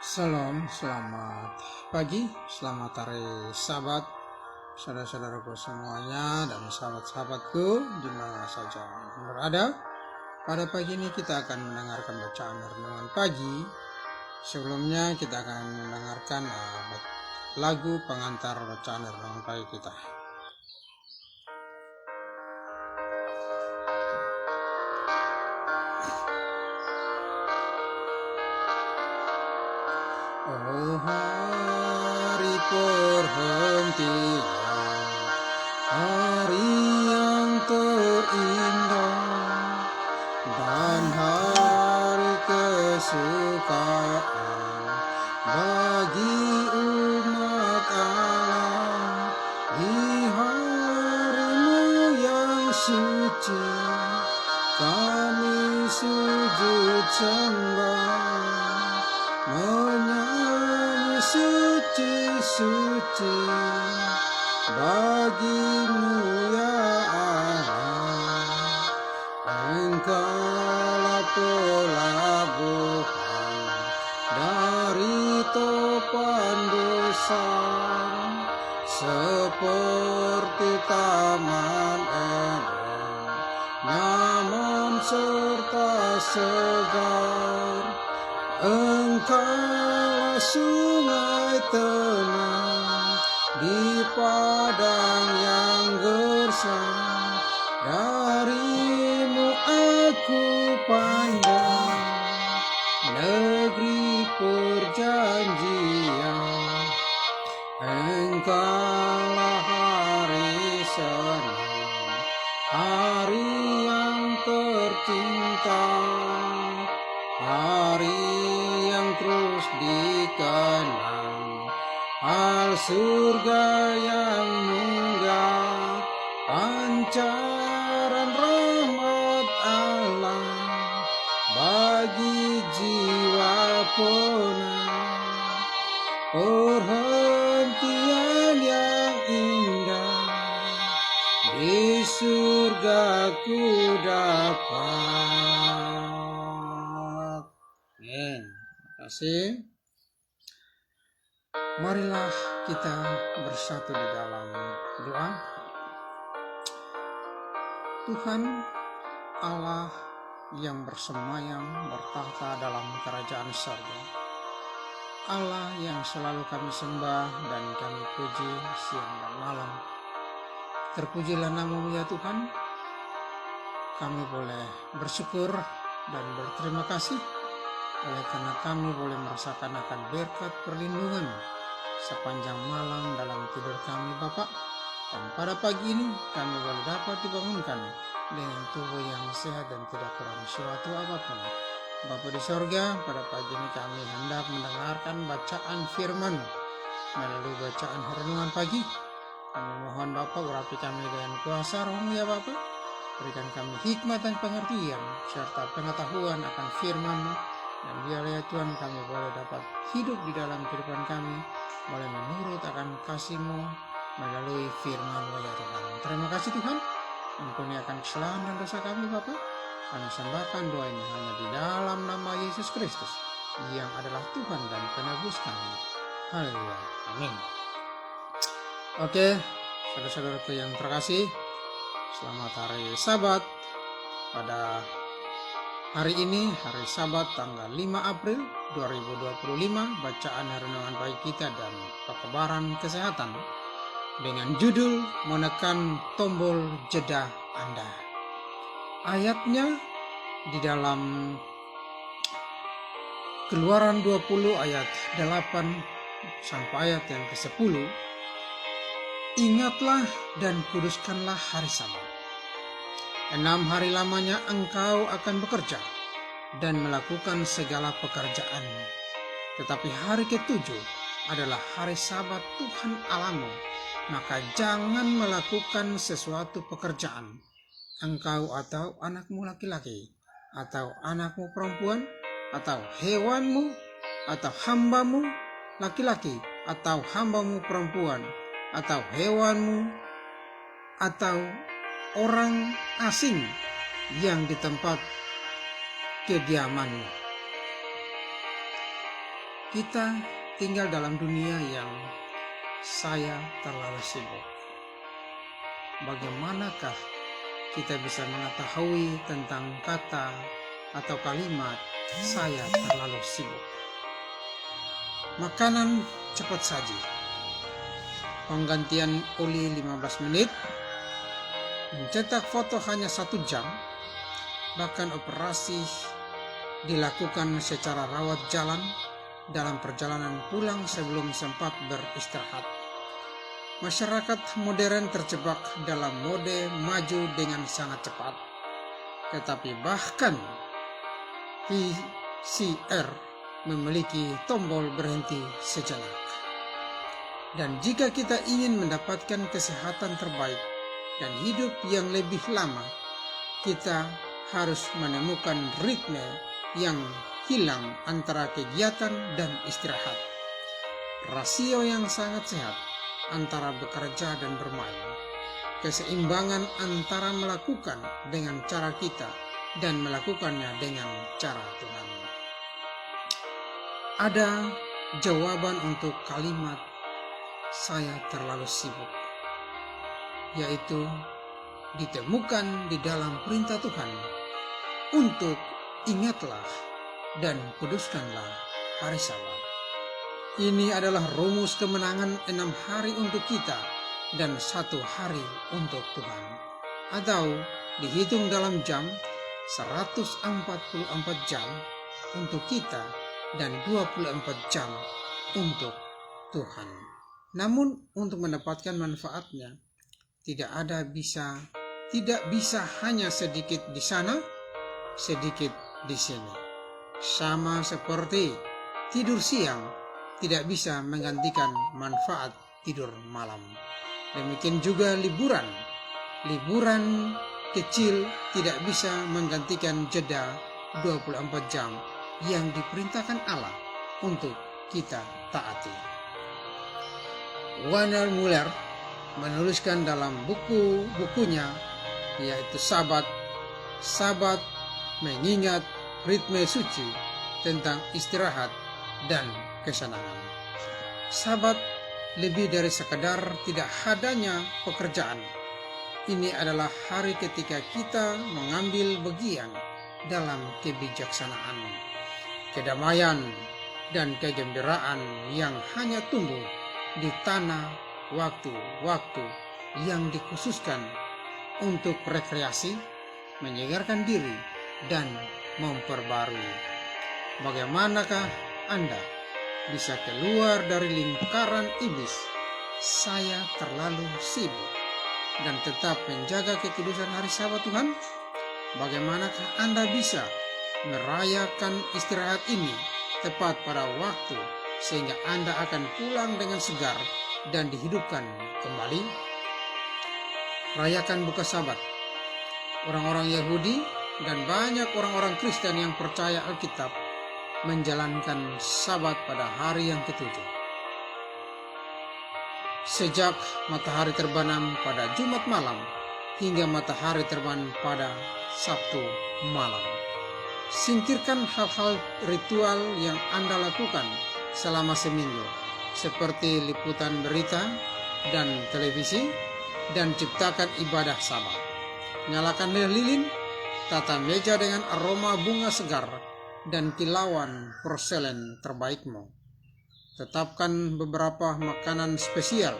Salam, selamat pagi, selamat hari Sabat, saudara-saudaraku semuanya dan sahabat-sahabatku di mana saja berada. Pada pagi ini kita akan mendengarkan bacaan renungan pagi. Sebelumnya kita akan mendengarkan lagu pengantar bacaan renungan pagi kita. Oh hari perhentian, hari yang terindah dan hari kesukaan bagi umat Allah. Di harimu yang suci kami sujud sembah, menyanyi suci-suci bagimu ya Allah. Engkaulah pelabuhan dari topan dosa, seperti taman Eden, nyaman serta segar. Engkaulah sungai tenang di padang yang gersang, darimu aku pandang negeri perjanjian. Engkaulah hari senang, hari yang tercinta, hari yang terus dikenang, hal surga yang munggah, pancaran rahmat Allah bagi jiwa penang, perhentian yang indah di surga ku dapat. Amin. Terima kasih. Marilah kita bersatu di dalam doa. Tuhan Allah yang bersemayam bertahta dalam kerajaan surga, Allah yang selalu kami sembah dan kami puji siang dan malam. Terpujilah nama-Mu ya Tuhan. Kami boleh bersyukur dan berterima kasih oleh karena kami boleh merasakan akan berkat perlindungan sepanjang malam dalam tidur kami Bapa. Dan pada pagi ini kami boleh dapat dibangunkan dengan tubuh yang sehat dan tidak kurang suatu apapun. Bapa di sorga, pada pagi ini kami hendak mendengarkan bacaan firman melalui bacaan renungan pagi. Kami mohon Bapa urapi kami dengan kuasa Roh-Mu ya Bapa. Berikan kami hikmat dan pengertian serta pengetahuan akan firman-Mu. Dan biarlah ya Tuhan kami boleh dapat hidup di dalam kehidupan kami, boleh menurut akan kasih-Mu melalui firman-Mu ya Tuhan. Terima kasih Tuhan. Ampuni akan kesalahan dan dosa kami Bapa. Kami sembahkan doa ini hanya di dalam nama Yesus Kristus yang adalah Tuhan dan penebus kami. Haleluya. Amin. Oke, saudara-saudaraku yang terkasih, selamat hari Sabat. Pada hari ini, hari Sabat tanggal 5 April 2025, bacaan renungan pagi kita dan pekebaran kesehatan dengan judul menekan tombol jeda Anda. Ayatnya di dalam Keluaran 20 ayat 8 sampai ayat yang ke-10. Ingatlah dan kuduskanlah hari Sabat. 6 hari lamanya engkau akan bekerja dan melakukan segala pekerjaanmu. Tetapi hari ke-7 adalah hari Sabat Tuhan Allahmu. Maka jangan melakukan sesuatu pekerjaan, engkau atau anakmu laki-laki, atau anakmu perempuan, atau hewanmu, atau hambamu laki-laki, atau hambamu perempuan, atau hewanmu, atau orang asing yang di tempat kediamanmu. Kita tinggal dalam dunia yang saya terlalu sibuk. Bagaimanakah kita bisa mengetahui tentang kata atau kalimat saya terlalu sibuk? Makanan cepat saji, penggantian oli 15 menit, mencetak foto hanya 1 jam, bahkan operasi dilakukan secara rawat jalan dalam perjalanan pulang sebelum sempat beristirahat. Masyarakat modern terjebak dalam mode maju dengan sangat cepat. Tetapi bahkan PCR memiliki tombol berhenti sejenak. Dan jika kita ingin mendapatkan kesehatan terbaik dan hidup yang lebih lama, kita harus menemukan ritme yang hilang antara kegiatan dan istirahat. Rasio yang sangat sehat antara bekerja dan bermain. Keseimbangan antara melakukan dengan cara kita dan melakukannya dengan cara Tuhan. Ada jawaban untuk kalimat saya terlalu sibuk, yaitu ditemukan di dalam perintah Tuhan untuk ingatlah dan kuduskanlah hari Sabat. Ini adalah rumus kemenangan 6 hari untuk kita dan 1 hari untuk Tuhan. Atau dihitung dalam jam, 144 jam untuk kita dan 24 jam untuk Tuhan. Namun untuk mendapatkan manfaatnya, tidak bisa hanya sedikit di sana, sedikit di sini. Sama seperti tidur siang tidak bisa menggantikan manfaat tidur malam. Demikian juga liburan kecil tidak bisa menggantikan jeda 24 jam yang diperintahkan Allah untuk kita taati. Werner Muller menuliskan dalam bukunya yaitu Sabat mengingat ritme suci tentang istirahat dan kesenangan. Sabat lebih dari sekadar tidak adanya pekerjaan. Ini adalah hari ketika kita mengambil bagian dalam kebijaksanaan, kedamaian, dan kegembiraan yang hanya tumbuh di tanah waktu-waktu yang dikhususkan untuk rekreasi, menyegarkan diri, dan memperbarui. Bagaimanakah Anda bisa keluar dari lingkaran iblis saya terlalu sibuk dan tetap menjaga kekudusan hari Sabat Tuhan? Bagaimanakah Anda bisa merayakan istirahat ini tepat pada waktu sehingga Anda akan pulang dengan segar dan dihidupkan kembali? Rayakan buka Sabat. Orang-orang Yahudi dan banyak orang-orang Kristen yang percaya Alkitab menjalankan Sabat pada hari yang ketujuh. Sejak matahari terbenam pada Jumat malam hingga matahari terbit pada Sabtu malam. Singkirkan hal-hal ritual yang Anda lakukan selama seminggu, seperti liputan berita dan televisi, dan ciptakan ibadah Sabat. Nyalakan lilin, tata meja dengan aroma bunga segar, dan kilauan porselen terbaikmu. Tetapkan beberapa makanan spesial,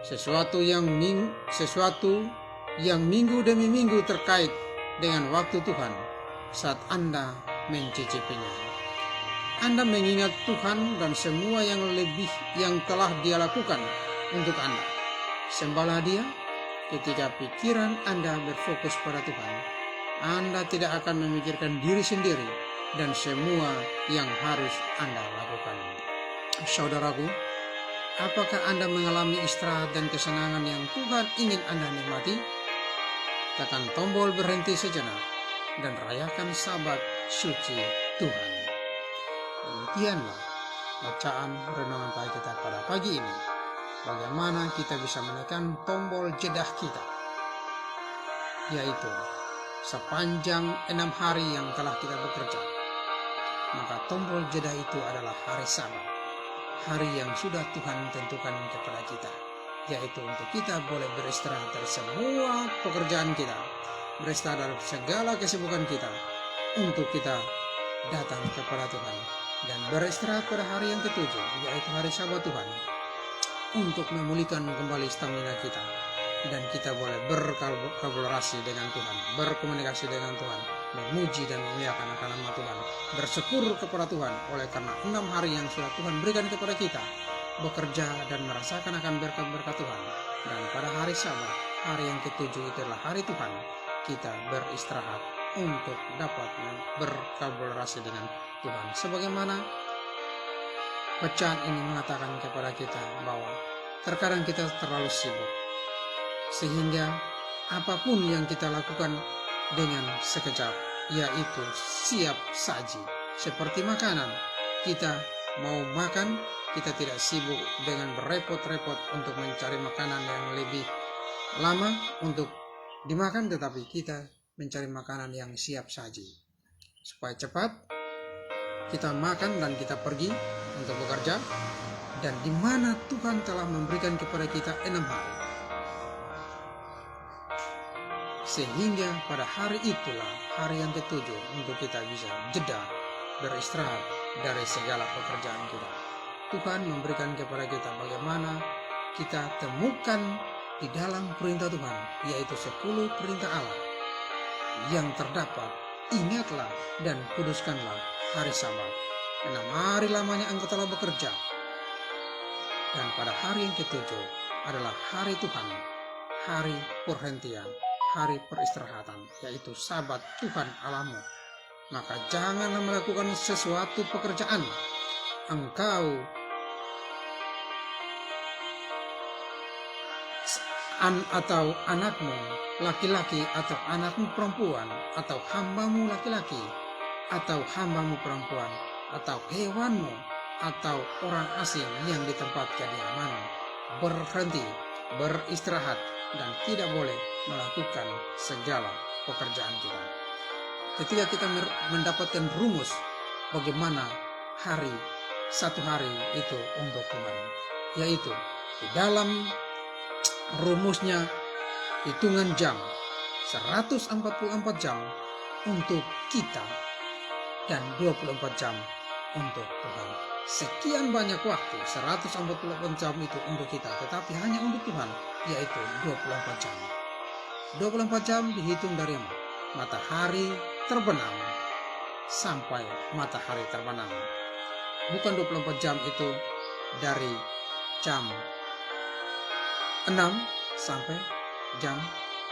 sesuatu yang minggu demi minggu terkait dengan waktu Tuhan saat Anda mencicipinya. Anda mengingat Tuhan dan semua yang lebih yang telah Dia lakukan untuk Anda. Sembahlah Dia ketika pikiran Anda berfokus pada Tuhan. Anda tidak akan memikirkan diri sendiri dan semua yang harus Anda lakukan. Saudaraku, apakah Anda mengalami istirahat dan kesenangan yang Tuhan ingin Anda nikmati? Tekan tombol berhenti sejenak dan rayakan Sabat suci Tuhan. Demikianlah bacaan renungan pagi kita pada pagi ini. Bagaimana kita bisa menekan tombol jeda kita, yaitu sepanjang 6 hari yang telah kita bekerja, maka tombol jeda itu adalah hari Sabat, hari yang sudah Tuhan tentukan kepada kita, yaitu untuk kita boleh beristirahat dari semua pekerjaan kita, beristirahat dari segala kesibukan kita, untuk kita datang kepada Tuhan dan beristirahat pada hari yang ketujuh, yaitu hari Sabat Tuhan, untuk memulihkan kembali stamina kita, dan kita boleh berkolaborasi dengan Tuhan, berkomunikasi dengan Tuhan, memuji dan memuliakan akan nama Tuhan, bersyukur kepada Tuhan oleh karena 6 hari yang sudah Tuhan berikan kepada kita, bekerja dan merasakan akan berkat-berkat Tuhan. Dan pada hari Sabat, hari yang ketujuh itu adalah hari Tuhan, kita beristirahat untuk dapat berkolaborasi dengan Tuhan. Sebagaimana bacaan ini mengatakan kepada kita bahwa terkadang kita terlalu sibuk, sehingga apapun yang kita lakukan dengan sekejap, yaitu siap saji. Seperti makanan, kita mau makan, kita tidak sibuk dengan berepot-repot untuk mencari makanan yang lebih lama untuk dimakan, tetapi kita mencari makanan yang siap saji, supaya cepat kita makan dan kita pergi untuk bekerja, dan di mana Tuhan telah memberikan kepada kita 6 hari, sehingga pada hari itulah hari yang ketujuh untuk kita bisa jeda beristirahat dari segala pekerjaan kita. Tuhan memberikan kepada kita bagaimana kita temukan di dalam perintah Tuhan, yaitu 10 perintah Allah yang terdapat. Ingatlah dan kuduskanlah hari Sabat. 6 hari lamanya engkau telah bekerja, dan pada hari yang ketujuh adalah hari Tuhan, hari perhentian, hari peristirahatan, yaitu Sabat Tuhan Allahmu. Maka janganlah melakukan sesuatu pekerjaan engkau atau anakmu laki-laki atau anakmu perempuan atau hambamu laki-laki atau hambamu perempuan atau hewanmu atau orang asing yang di tempat kediamanmu berhenti, beristirahat, dan tidak boleh melakukan segala pekerjaan kita. Ketika kita mendapatkan rumus bagaimana satu hari itu untuk Tuhan, yaitu di dalam rumusnya hitungan jam 144 jam untuk kita dan 24 jam untuk Tuhan. Sekian banyak waktu, 144 jam itu untuk kita, tetapi hanya untuk Tuhan, yaitu 24 jam. 24 jam dihitung dari matahari terbenam sampai matahari terbenam. Bukan 24 jam itu dari jam 6 sampai jam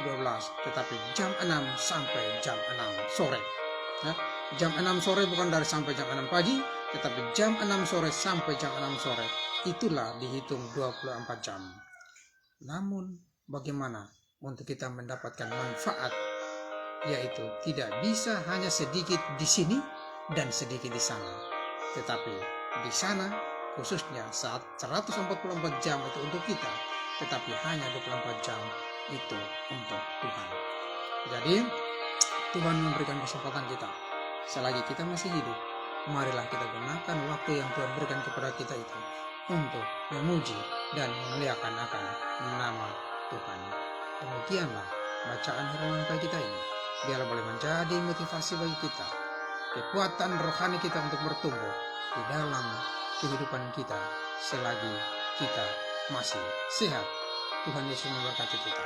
12, tetapi jam 6 sampai jam 6 sore. Ya, jam 6 sore bukan dari sampai jam 6 pagi, tetapi jam 6 sore sampai jam 6 sore. Itulah dihitung 24 jam. Namun bagaimana untuk kita mendapatkan manfaat, yaitu tidak bisa hanya sedikit di sini dan sedikit di sana, tetapi di sana khususnya saat 144 jam itu untuk kita, tetapi hanya 24 jam itu untuk Tuhan. Jadi Tuhan memberikan kesempatan kita, selagi kita masih hidup, marilah kita gunakan waktu yang Tuhan berikan kepada kita itu untuk memuji dan memuliakan akan nama Tuhan. Demikianlah bacaan firman pagi kita ini, biarlah boleh menjadi motivasi bagi kita, kekuatan rohani kita untuk bertumbuh di dalam kehidupan kita selagi kita masih sehat. Tuhan Yesus memberkati kita.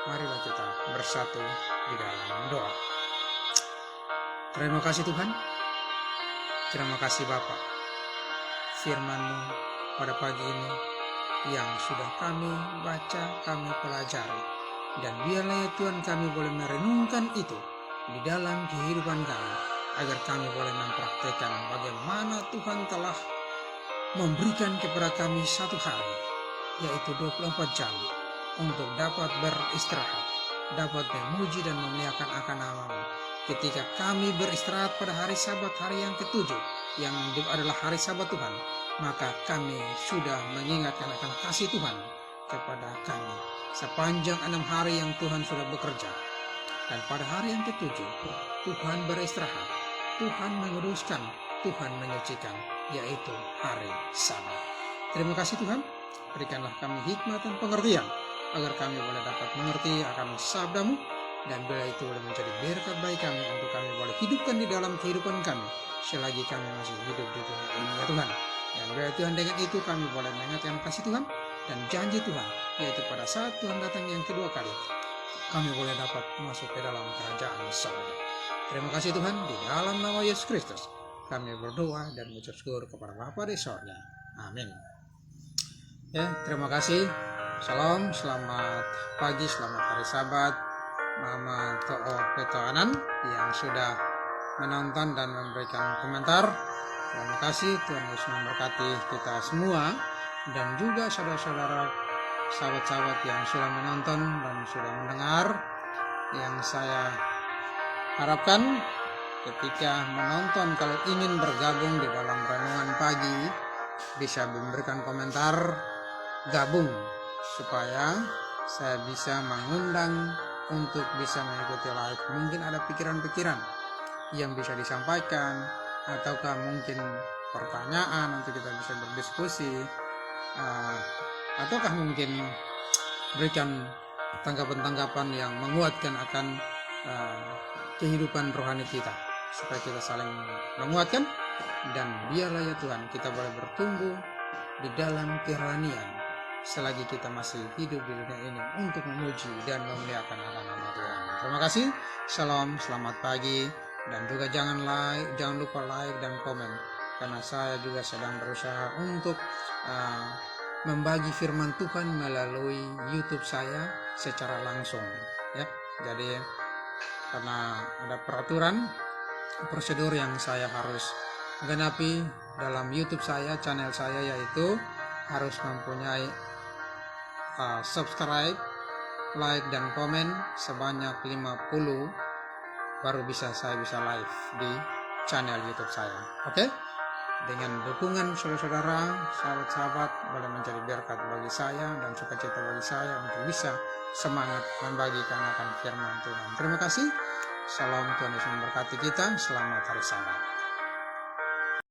Marilah kita bersatu di dalam doa. Terima kasih Tuhan. Terima kasih Bapa, firman-Mu pada pagi ini yang sudah kami baca, kami pelajari, dan biarlah ya Tuhan kami boleh merenungkan itu di dalam kehidupan kami, agar kami boleh mempraktekkan bagaimana Tuhan telah memberikan kepada kami satu hari, yaitu 24 jam untuk dapat beristirahat, dapat memuji dan memuliakan akan nama-Mu. Ketika kami beristirahat pada hari Sabat, hari yang ketujuh, yang adalah hari Sabat Tuhan, maka kami sudah mengingatkan akan kasih Tuhan kepada kami sepanjang 6 hari yang Tuhan sudah bekerja. Dan pada hari yang ketujuh, Tuhan beristirahat, Tuhan menguduskan Tuhan menyucikan, yaitu hari Sabat. Terima kasih Tuhan, berikanlah kami hikmat dan pengertian, agar kami boleh dapat mengerti akan sabda-Mu, dan bila itu boleh menjadi berkat bagi kami untuk kami boleh hidupkan di dalam kehidupan kami selagi kami masih hidup di dunia ini ya Tuhan. Dan bila Tuhan dengan itu kami boleh mengingatkan kasih Tuhan dan janji Tuhan, yaitu pada saat Tuhan datang yang kedua kali kami boleh dapat masuk ke dalam kerajaan surga. Terima kasih Tuhan, di dalam nama Yesus Kristus kami berdoa dan mengucap syukur kepada Bapa di surga. Amin. Ya, terima kasih. Shalom, selamat pagi, selamat hari Sabat. Mama To'o Petoanan yang sudah menonton dan memberikan komentar. Terima kasih, Tuhan Yesus memberkati kita semua, dan juga saudara-saudara, sahabat-sahabat yang sudah menonton dan sudah mendengar. Yang saya harapkan ketika menonton, kalau ingin bergabung di dalam renungan pagi, bisa memberikan komentar, gabung, supaya saya bisa mengundang untuk bisa mengikuti live. Mungkin ada pikiran-pikiran yang bisa disampaikan, ataukah mungkin pertanyaan, nanti kita bisa berdiskusi, ataukah mungkin berikan tanggapan-tanggapan yang menguatkan akan kehidupan rohani kita, supaya kita saling menguatkan, dan biarlah ya Tuhan kita boleh bertumbuh di dalam kerohanian selagi kita masih hidup di dunia ini untuk memuji dan memuliakan nama Tuhan. Terima kasih. Shalom, selamat pagi, dan juga jangan lupa like dan komen, karena saya juga sedang berusaha untuk membagi firman Tuhan melalui YouTube saya secara langsung ya. Jadi karena ada peraturan prosedur yang saya harus genapi dalam YouTube saya, channel saya, yaitu harus mempunyai subscribe, like dan komen sebanyak 50 baru saya bisa live di channel YouTube saya. Oke? Dengan dukungan saudara-saudara, sahabat-sahabat, boleh menjadi berkat bagi saya dan sukacita bagi saya untuk bisa semangat membagikan akan firman Tuhan. Terima kasih. Salam, Tuhan Yesus memberkati kita. Selamat hari Sabat.